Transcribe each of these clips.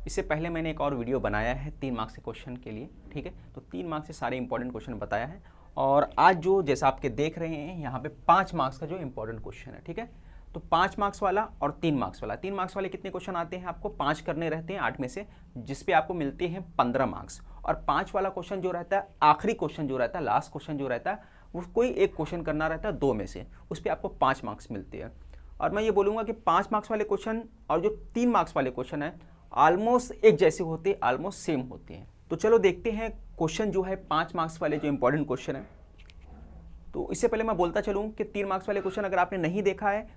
इससे पहले मैंने एक और वीडियो बनाया है 3 मार्क्स के क्वेश्चन के लिए, ठीक है। तो 3 मार्क्स से सारे इंपॉर्टेंट क्वेश्चन बताया है और आज जो जैसा आपके देख रहे हैं यहाँ पे 5 मार्क्स का जो इंपॉर्टेंट क्वेश्चन है, ठीक है। तो 5 मार्क्स वाला और 3 मार्क्स वाला, 3 मार्क्स वाले कितने क्वेश्चन आते हैं, आपको 5 करने रहते हैं 8 में से, जिसपे आपको मिलते हैं 15 मार्क्स। और 5 वाला क्वेश्चन जो रहता है, आखिरी क्वेश्चन जो रहता है, लास्ट क्वेश्चन जो रहता है, वो कोई एक क्वेश्चन करना रहता है 2 में से, उस पर आपको 5 मार्क्स मिलते हैं। और मैं ये बोलूँगा कि 5 मार्क्स वाले क्वेश्चन और जो 3 मार्क्स वाले क्वेश्चन है ऑलमोस्ट एक जैसे होते हैं, ऑलमोस्ट सेम होते हैं। तो चलो देखते हैं क्वेश्चन जो है 5 मार्क्स वाले जो इंपॉर्टेंट क्वेश्चन है। तो इससे पहले मैं बोलता चलूँ कि 3 मार्क्स वाले क्वेश्चन अगर आपने नहीं देखा है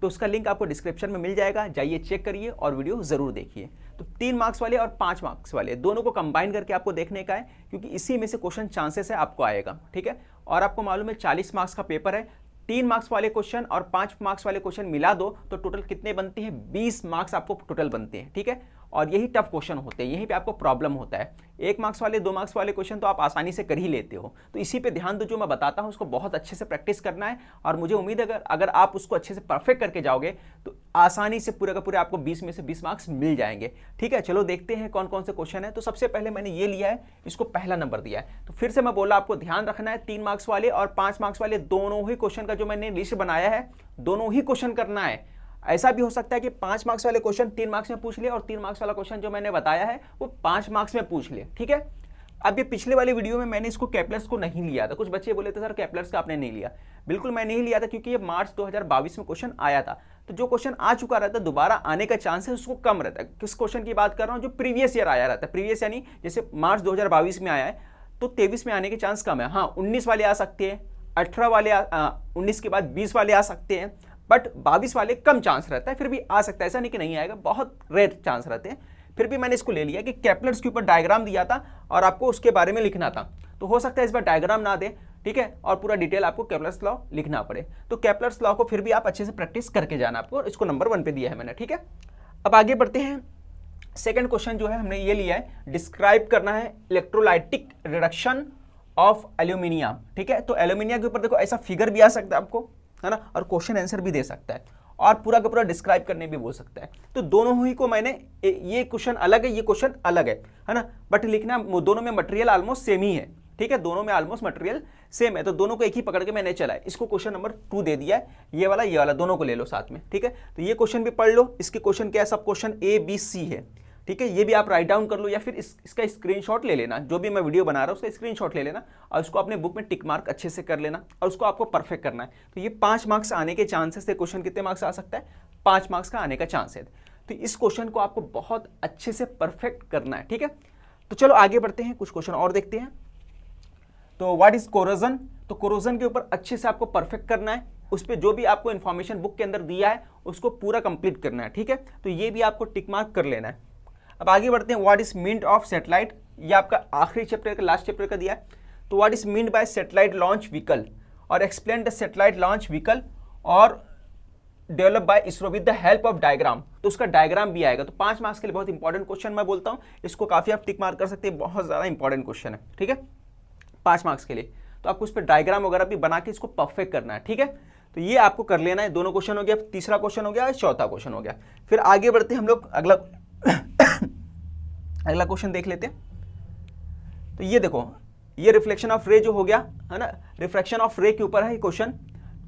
तो उसका लिंक आपको डिस्क्रिप्शन में मिल जाएगा, जाइए चेक करिए और वीडियो ज़रूर देखिए। तो 3 मार्क्स वाले और 5 मार्क्स वाले दोनों को कंबाइन करके आपको देखने का है, क्योंकि इसी में से क्वेश्चन चांसेस है आपको आएगा, ठीक है। और आपको मालूम है 40 मार्क्स का पेपर है, 3 मार्क्स वाले क्वेश्चन और 5 मार्क्स वाले क्वेश्चन मिला दो तो टोटल कितने बनते हैं, 20 मार्क्स आपको टोटल बनते हैं, ठीक है। और यही टफ क्वेश्चन होते हैं, यहीं पे आपको प्रॉब्लम होता है। 1 मार्क्स वाले 2 मार्क्स वाले क्वेश्चन तो आप आसानी से कर ही लेते हो, तो इसी पे ध्यान दो, जो मैं बताता हूँ उसको बहुत अच्छे से प्रैक्टिस करना है। और मुझे उम्मीद है अगर आप उसको अच्छे से परफेक्ट करके जाओगे तो आसानी से पूरे का पूरे आपको 20 में से 20 मार्क्स मिल जाएंगे, ठीक है। चलो देखते हैं कौन कौन से क्वेश्चन है। तो सबसे पहले मैंने ये लिया है, इसको पहला नंबर दिया है। तो फिर से मैं बोला, आपको ध्यान रखना है 3 मार्क्स वाले और 5 मार्क्स वाले दोनों ही क्वेश्चन का जो मैंने लिस्ट बनाया है, दोनों ही क्वेश्चन करना है। ऐसा भी हो सकता है कि 5 मार्क्स वाले क्वेश्चन 3 मार्क्स में पूछ ले और 3 मार्क्स वाला क्वेश्चन जो मैंने बताया है वो 5 मार्क्स में पूछ ले, ठीक है। अब ये पिछले वाले वीडियो में मैंने इसको कैपलर्स को नहीं लिया था, कुछ बच्चे बोले थे सर कैपलर्स का आपने नहीं लिया। बिल्कुल मैं नहीं लिया था, क्योंकि ये मार्च 2022 में क्वेश्चन आया था। तो जो क्वेश्चन आ चुका रहता है दोबारा आने का चांस है उसको कम रहता है। किस क्वेश्चन की बात कर रहा हूँ, जो प्रीवियस ईयर आया रहता है, प्रीवियस यानी जैसे मार्च 2022 में आया है तो 23 में आने के चांस कम है। हाँ 19 वाले आ सकते हैं, 18 वाले 19 के बाद 20 वाले आ सकते हैं, बट 22 वाले कम चांस रहता है, फिर भी आ सकता है, ऐसा नहीं कि नहीं आएगा, बहुत रेयर चांस रहते हैं। फिर भी मैंने इसको ले लिया कि कैपलर्स के ऊपर डायग्राम दिया था और आपको उसके बारे में लिखना था, तो हो सकता है इस बार डायग्राम ना दे, ठीक है, और पूरा डिटेल आपको कैपलर्स लॉ लिखना पड़े। तो कैपलर्स लॉ को फिर भी आप अच्छे से प्रैक्टिस करके जाना आपको, इसको नंबर 1 पे दिया है मैंने, ठीक है। अब आगे बढ़ते हैं। सेकेंड क्वेश्चन जो है हमने ये लिया है, डिस्क्राइब करना है इलेक्ट्रोलाइटिक रिडक्शन ऑफ एल्यूमिनियम, ठीक है। तो एल्यूमिनियम के ऊपर देखो ऐसा फिगर भी आ सकता है आपको, है ना, और क्वेश्चन आंसर भी दे सकता है और पूरा का पूरा डिस्क्राइब करने भी बोल सकता है। तो दोनों ही को मैंने, ये क्वेश्चन अलग है, ये क्वेश्चन अलग है ना, बट लिखना दोनों में मटेरियल ऑलमोस्ट सेम ही है, ठीक है, दोनों में ऑलमोस्ट मटेरियल सेम है, तो दोनों को एक ही पकड़ के मैंने चला है। इसको क्वेश्चन नंबर 2 दे दिया है, ये वाला दोनों को ले लो साथ में, ठीक है। तो ये क्वेश्चन भी पढ़ लो, इसके क्वेश्चन क्या है, सब क्वेश्चन A B C है, ठीक है। ये भी आप राइट डाउन कर लो या फिर इसका स्क्रीनशॉट ले लेना, जो भी मैं वीडियो बना रहा हूँ उसका स्क्रीनशॉट ले लेना और उसको अपने बुक में टिक मार्क अच्छे से कर लेना और उसको आपको परफेक्ट करना है। तो ये 5 मार्क्स आने के चांसेस है, क्वेश्चन कितने मार्क्स आ सकता है, 5 मार्क्स का आने का चांस है। तो इस क्वेश्चन को आपको बहुत अच्छे से परफेक्ट करना है, ठीक है। तो चलो आगे बढ़ते हैं, कुछ क्वेश्चन और देखते हैं। तो व्हाट इज कोरोजन, तो कोरोजन के ऊपर अच्छे से आपको परफेक्ट करना है, उस पर जो भी आपको इन्फॉर्मेशन बुक के अंदर दिया है उसको पूरा कंप्लीट करना है, ठीक है। तो ये भी आपको टिक मार्क कर लेना है। अब आगे बढ़ते हैं, what is meant of satellite, ये आपका आखिरी चैप्टर का, लास्ट चैप्टर का दिया है। तो what is meant by satellite launch vehicle और explain the satellite launch vehicle और develop by ISRO with the help of diagram, तो उसका डायग्राम भी आएगा। तो 5 मार्क्स के लिए बहुत इंपॉर्टेंट क्वेश्चन मैं बोलता हूँ, इसको काफी आप टिक मार्क कर सकते हैं, बहुत ज्यादा इंपॉर्टेंट क्वेश्चन है, ठीक है, 5 मार्क्स के लिए। तो आपको उस पर डायग्राम वगैरह भी बना के इसको परफेक्ट करना है, ठीक है। तो ये आपको कर लेना है, दोनों क्वेश्चन हो गया, तीसरा क्वेश्चन हो गया, चौथा क्वेश्चन हो गया। फिर आगे बढ़ते हैं हम लोग, अगला क्वेश्चन देख लेते हैं। तो ये देखो, ये रिफ्लेक्शन ऑफ रे जो हो गया है ना, रिफ्रैक्शन ऑफ रे के ऊपर है क्वेश्चन,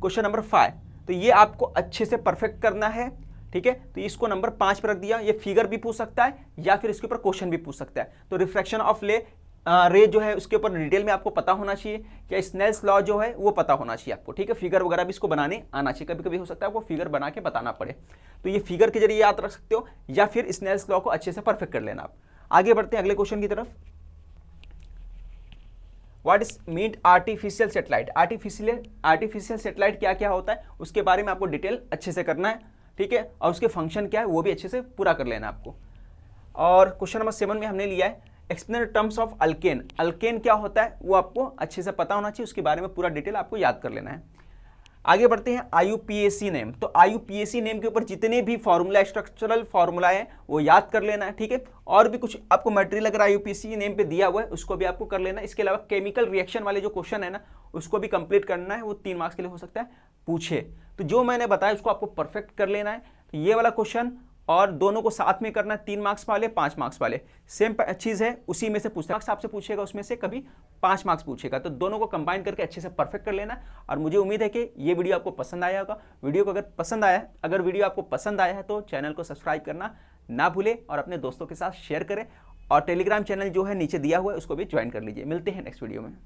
क्वेश्चन नंबर 5। तो ये आपको अच्छे से परफेक्ट करना है, ठीक है। तो इसको नंबर 5 पर रख दिया। ये फिगर भी पूछ सकता है या फिर इसके ऊपर क्वेश्चन भी पूछ सकता है। तो रिफ्रैक्शन ऑफ रे जो है उसके ऊपर डिटेल में आपको पता होना चाहिए, या स्नेल्स लॉ जो है वो पता होना चाहिए आपको, ठीक है। फिगर वगैरह भी इसको बनाने आना चाहिए, कभी कभी हो सकता है आपको फिगर बना के बताना पड़े, तो ये फिगर के जरिए याद रख सकते हो या फिर स्नेल्स लॉ को अच्छे से परफेक्ट कर लेना आप। आगे बढ़ते हैं अगले क्वेश्चन की तरफ। What is meant artificial satellite, artificial satellite क्या क्या होता है उसके बारे में आपको डिटेल अच्छे से करना है, ठीक है, और उसके फंक्शन क्या है वो भी अच्छे से पूरा कर लेना आपको। और क्वेश्चन नंबर 7 में हमने लिया है explain terms of alkane, alkane क्या होता है वो आपको अच्छे से पता होना चाहिए, उसके बारे में पूरा डिटेल आपको याद कर लेना है। आगे बढ़ते हैं, IUPAC नेम, तो IUPAC नेम के ऊपर जितने भी फॉर्मूला, स्ट्रक्चरल फॉर्मूला है वो याद कर लेना है, ठीक है। और भी कुछ आपको मटेरियल अगर IUPAC नेम पे दिया हुआ है उसको भी आपको कर लेना है। इसके अलावा केमिकल रिएक्शन वाले जो क्वेश्चन है ना उसको भी कंप्लीट करना है, वो 3 मार्क्स के लिए हो सकता है पूछे। तो जो मैंने बताया उसको आपको परफेक्ट कर लेना है। तो ये वाला क्वेश्चन और दोनों को साथ में करना, 3 मार्क्स वाले 5 मार्क्स वाले, सेम चीज़ है, उसी में से पूछता मार्क्स आपसे पूछेगा, उसमें से कभी 5 मार्क्स पूछेगा, तो दोनों को कंबाइन करके अच्छे से परफेक्ट कर लेना। और मुझे उम्मीद है कि ये वीडियो आपको पसंद आया होगा। वीडियो को अगर वीडियो आपको पसंद आया है तो चैनल को सब्सक्राइब करना ना भूले और अपने दोस्तों के साथ शेयर करें, और टेलीग्राम चैनल जो है नीचे दिया हुआ है उसको भी ज्वाइन कर लीजिए। मिलते हैं नेक्स्ट वीडियो में।